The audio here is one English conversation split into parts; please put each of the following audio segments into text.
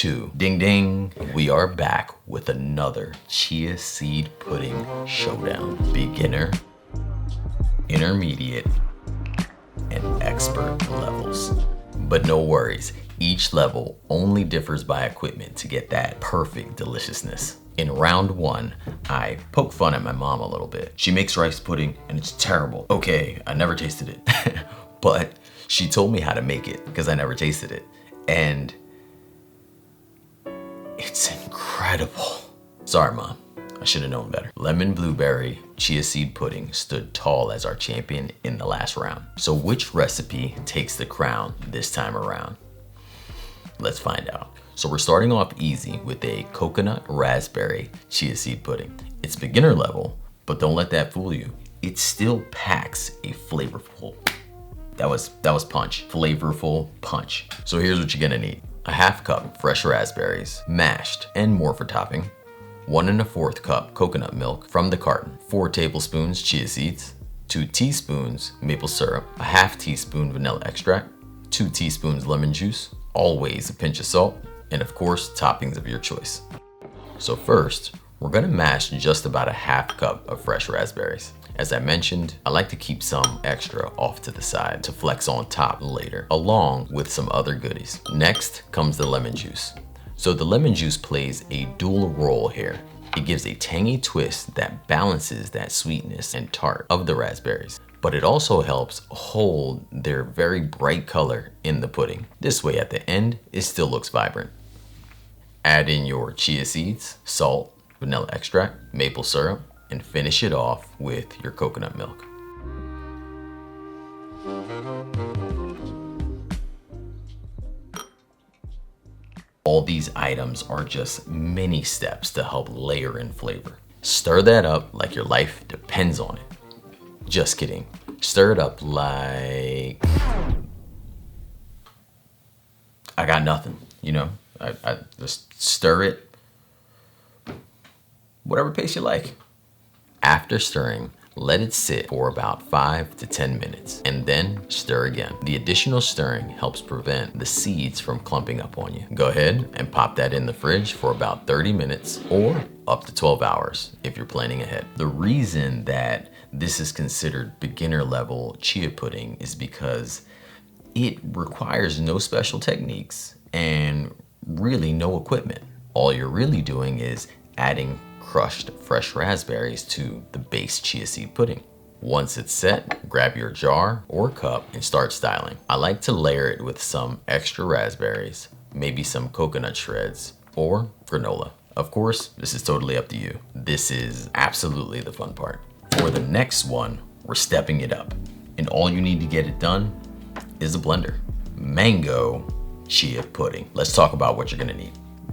2. Ding ding. We are back with another chia seed pudding showdown. Beginner, intermediate, and expert levels. But no worries, each level only differs by equipment to get that perfect deliciousness. In round 1, I poke fun at my mom a little bit. She makes rice pudding and it's terrible. Okay, I never tasted it, but she told me how to make it because I never tasted it. And it's incredible. Sorry, Mom. I should have known better. Lemon blueberry chia seed pudding stood tall as our champion in the last round. So which recipe takes the crown this time around? Let's find out. So we're starting off easy with a coconut raspberry chia seed pudding. It's beginner level, but don't let that fool you. It still packs a flavorful, that was punch, flavorful punch. So here's what you're gonna need. A ½ cup fresh raspberries, mashed and more for topping. 1 1/4 cup coconut milk from the carton. 4 tablespoons chia seeds. 2 teaspoons maple syrup. A ½ teaspoon vanilla extract. 2 teaspoons lemon juice. Always a pinch of salt. And of course, toppings of your choice. So first, we're gonna mash just about a ½ cup of fresh raspberries. As I mentioned, I like to keep some extra off to the side to flex on top later, along with some other goodies. Next comes the lemon juice. So the lemon juice plays a dual role here. It gives a tangy twist that balances that sweetness and tart of the raspberries, but it also helps hold their very bright color in the pudding. This way at the end, it still looks vibrant. Add in your chia seeds, salt, vanilla extract, maple syrup, and finish it off with your coconut milk. All these items are just mini steps to help layer in flavor. Stir that up like your life depends on it. Just kidding. Stir it up like... I got nothing, you know? I just stir it, whatever pace you like. After stirring, let it sit for about 5 to 10 minutes and then stir again. The additional stirring helps prevent the seeds from clumping up on you. Go ahead and pop that in the fridge for about 30 minutes or up to 12 hours if you're planning ahead. The reason that this is considered beginner level chia pudding is because it requires no special techniques and really no equipment. All you're really doing is adding crushed fresh raspberries to the base chia seed pudding. Once it's set, grab your jar or cup and start styling. I like to layer it with some extra raspberries, maybe some coconut shreds or granola. Of course, this is totally up to you. This is absolutely the fun part. For the next one, we're stepping it up. And all you need to get it done is a blender. Mango chia pudding. Let's talk about what you're gonna need.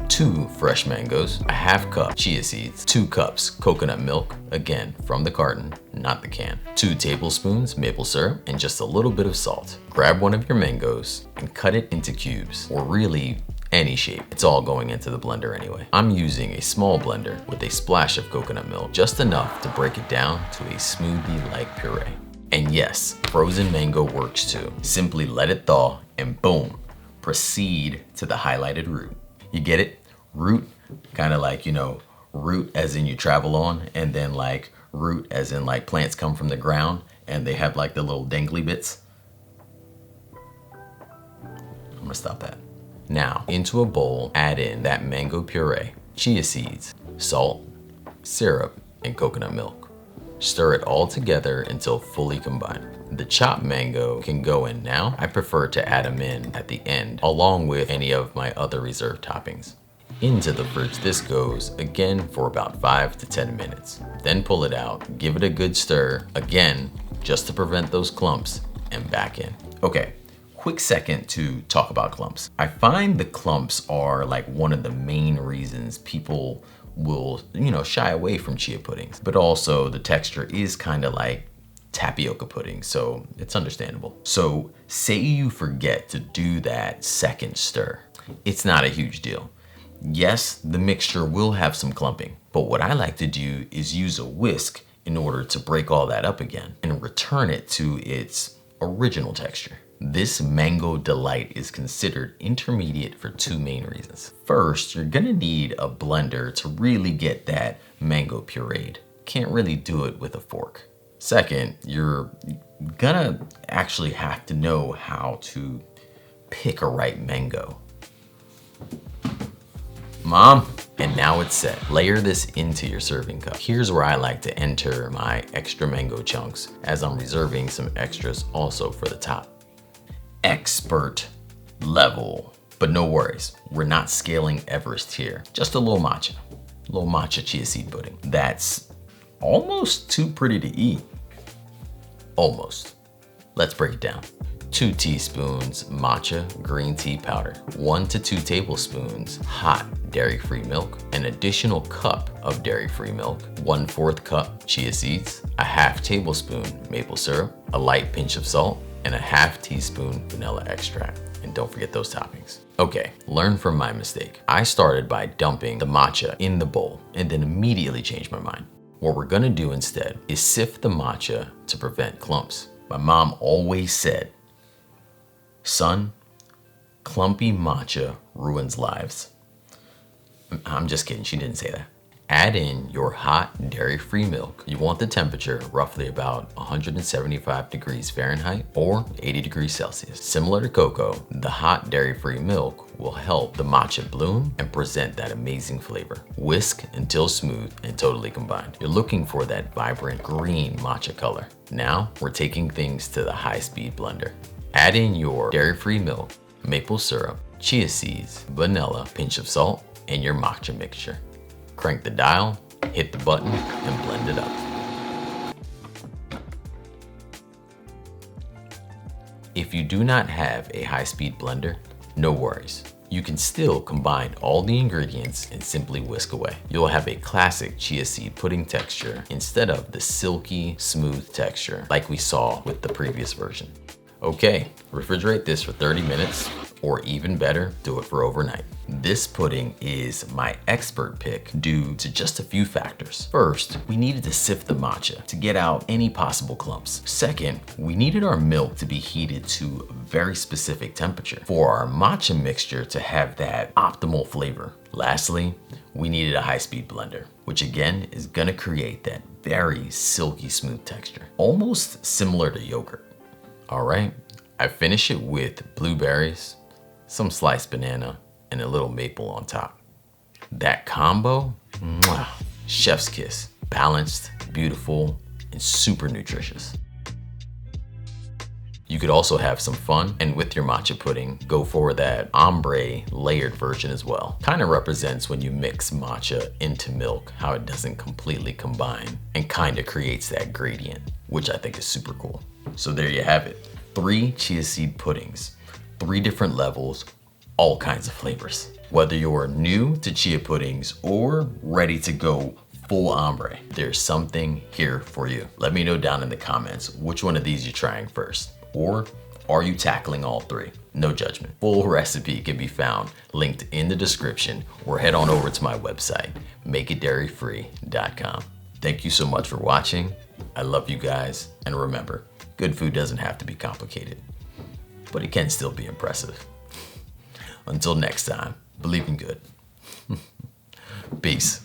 2 fresh mangoes, a ½ cup chia seeds, 2 cups coconut milk, again from the carton, not the can, 2 tablespoons maple syrup, and just a little bit of salt. Grab one of your mangoes and cut it into cubes, or really any shape. It's all going into the blender anyway. I'm using a small blender with a splash of coconut milk, just enough to break it down to a smoothie-like puree. And yes, frozen mango works too. Simply let it thaw and boom, proceed to the highlighted root. You get it? Root, kind of like, you know, root as in you travel on, and then like root as in like plants come from the ground and they have like the little dangly bits. I'm gonna stop that. Now, into a bowl, add in that mango puree, chia seeds, salt, syrup, and coconut milk. Stir it all together until fully combined. The chopped mango can go in now. I prefer to add them in at the end, along with any of my other reserved toppings. Into the fridge this goes, again for about 5 to 10 minutes. Then pull it out, give it a good stir, again, just to prevent those clumps, and back in. Okay, quick second to talk about clumps. I find the clumps are like one of the main reasons people will, you know, shy away from chia puddings, but also the texture is kind of like tapioca pudding, so it's understandable. So say you forget to do that second stir. It's not a huge deal. Yes, the mixture will have some clumping, but what I like to do is use a whisk in order to break all that up again and return it to its original texture. This mango delight is considered intermediate for two main reasons. First, you're gonna need a blender to really get that mango pureed. Can't really do it with a fork. Second, you're gonna actually have to know how to pick a right mango. Mom, and now it's set. Layer this into your serving cup. Here's where I like to enter my extra mango chunks, as I'm reserving some extras also for the top. Expert level. But no worries, we're not scaling Everest here. Just a little matcha chia seed pudding. That's almost too pretty to eat. Almost. Let's break it down. 2 teaspoons matcha green tea powder, 1 to 2 tablespoons hot dairy-free milk, an additional cup of dairy-free milk, 1/4 cup chia seeds, a half tablespoon maple syrup, a light pinch of salt, and a half teaspoon vanilla extract. And don't forget those toppings. Okay, learn from my mistake. I started by dumping the matcha in the bowl and then immediately changed my mind. What we're gonna do instead is sift the matcha to prevent clumps. My mom always said, "Son, clumpy matcha ruins lives." I'm just kidding, she didn't say that. Add in your hot dairy-free milk. You want the temperature roughly about 175 degrees Fahrenheit or 80 degrees Celsius. Similar to cocoa, the hot dairy-free milk will help the matcha bloom and present that amazing flavor. Whisk until smooth and totally combined. You're looking for that vibrant green matcha color. Now we're taking things to the high-speed blender. Add in your dairy-free milk, maple syrup, chia seeds, vanilla, pinch of salt, and your matcha mixture. Crank the dial, hit the button, and blend it up. If you do not have a high-speed blender, no worries. You can still combine all the ingredients and simply whisk away. You'll have a classic chia seed pudding texture instead of the silky, smooth texture like we saw with the previous version. Okay, refrigerate this for 30 minutes, or even better, do it for overnight. This pudding is my expert pick due to just a few factors. First, we needed to sift the matcha to get out any possible clumps. Second, we needed our milk to be heated to a very specific temperature for our matcha mixture to have that optimal flavor. Lastly, we needed a high-speed blender, which again is gonna create that very silky smooth texture, almost similar to yogurt. All right, I finish it with blueberries, some sliced banana, and a little maple on top. That combo, mwah, chef's kiss. Balanced, beautiful, and super nutritious. You could also have some fun, and with your matcha pudding, go for that ombre layered version as well. Kind of represents when you mix matcha into milk, how it doesn't completely combine and kind of creates that gradient, which I think is super cool. So there you have it. 3 chia seed puddings, 3 different levels, all kinds of flavors. Whether you're new to chia puddings or ready to go full ombre, there's something here for you. Let me know down in the comments which one of these you're trying first, or are you tackling all 3? No judgment. Full recipe can be found linked in the description, or head on over to my website, makeitdairyfree.com. Thank you so much for watching. I love you guys, and remember, good food doesn't have to be complicated, but it can still be impressive. Until next time, believe in good. Peace.